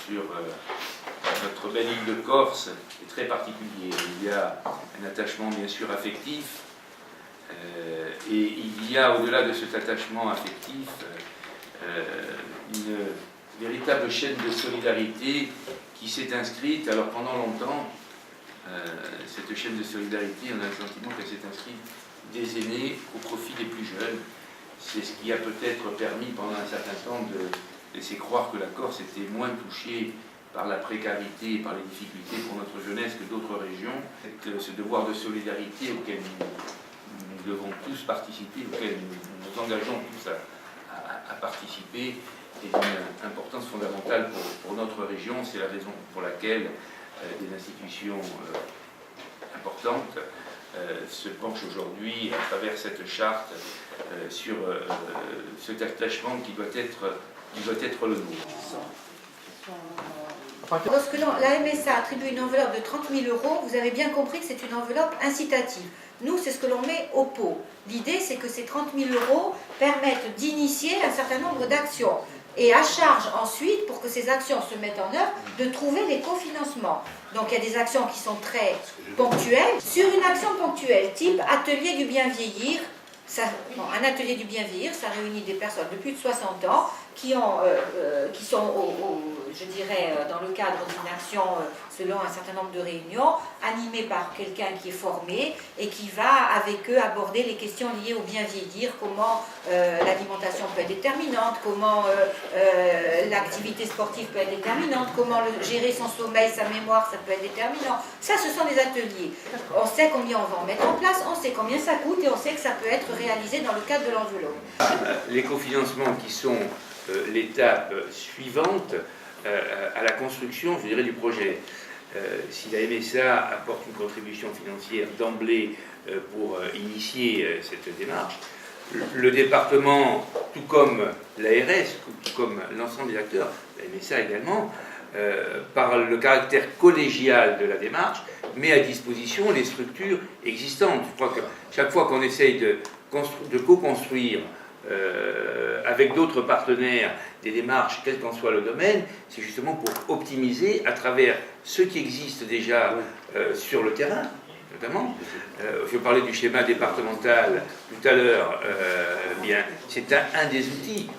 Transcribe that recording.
sur notre belle île de Corse est très particulier. Il y a un attachement bien sûr affectif, et il y a au-delà de cet attachement affectif une véritable chaîne de solidarité qui s'est inscrite. Alors pendant longtemps, cette chaîne de solidarité, on a le sentiment qu'elle s'est inscrite des aînés au profit des plus jeunes. C'est ce qui a peut-être permis pendant un certain temps de laisser croire que la Corse était moins touchée par la précarité et par les difficultés pour notre jeunesse que d'autres régions. Ce devoir de solidarité auquel nous devons tous participer, auquel nous nous engageons tous à participer, est d'une importance fondamentale pour notre région. C'est la raison pour laquelle des institutions importantes se penchent aujourd'hui à travers cette charte sur cet attachement qui doit être le nôtre. Lorsque la MSA attribue une enveloppe de 30 000 €, vous avez bien compris que c'est une enveloppe incitative. Nous, c'est ce que l'on met au pot. L'idée, c'est que ces 30 000 € permettent d'initier un certain nombre d'actions. Et à charge ensuite, pour que ces actions se mettent en œuvre, de trouver les cofinancements. Donc il y a des actions qui sont très ponctuelles. Sur une action ponctuelle, type atelier du bien vieillir, un atelier du bien vieillir, ça réunit des personnes de plus de 60 ans qui sont, je dirais, dans le cadre d'une action selon un certain nombre de réunions, animées par quelqu'un qui est formé et qui va avec eux aborder les questions liées au bien vieillir, comment l'alimentation peut être déterminante, comment l'activité sportive peut être déterminante, comment gérer son sommeil, sa mémoire, ça peut être déterminant. Ça, ce sont des ateliers. On sait combien on va en mettre en place, on sait combien ça coûte et on sait que ça peut être réalisé dans le cadre de l'enveloppe. Les cofinancements qui sont l'étape suivante à la construction, je dirais, du projet. Si la MSA apporte une contribution financière d'emblée pour initier cette démarche, le département, tout comme l'ARS, tout comme l'ensemble des acteurs, la MSA également, par le caractère collégial de la démarche, met à disposition les structures existantes. Je crois que chaque fois qu'on essaye de co-construire avec d'autres partenaires des démarches, quel qu'en soit le domaine, c'est justement pour optimiser à travers ce qui existe déjà sur le terrain, notamment. Je parlais du schéma départemental tout à l'heure, bien, c'est un des outils.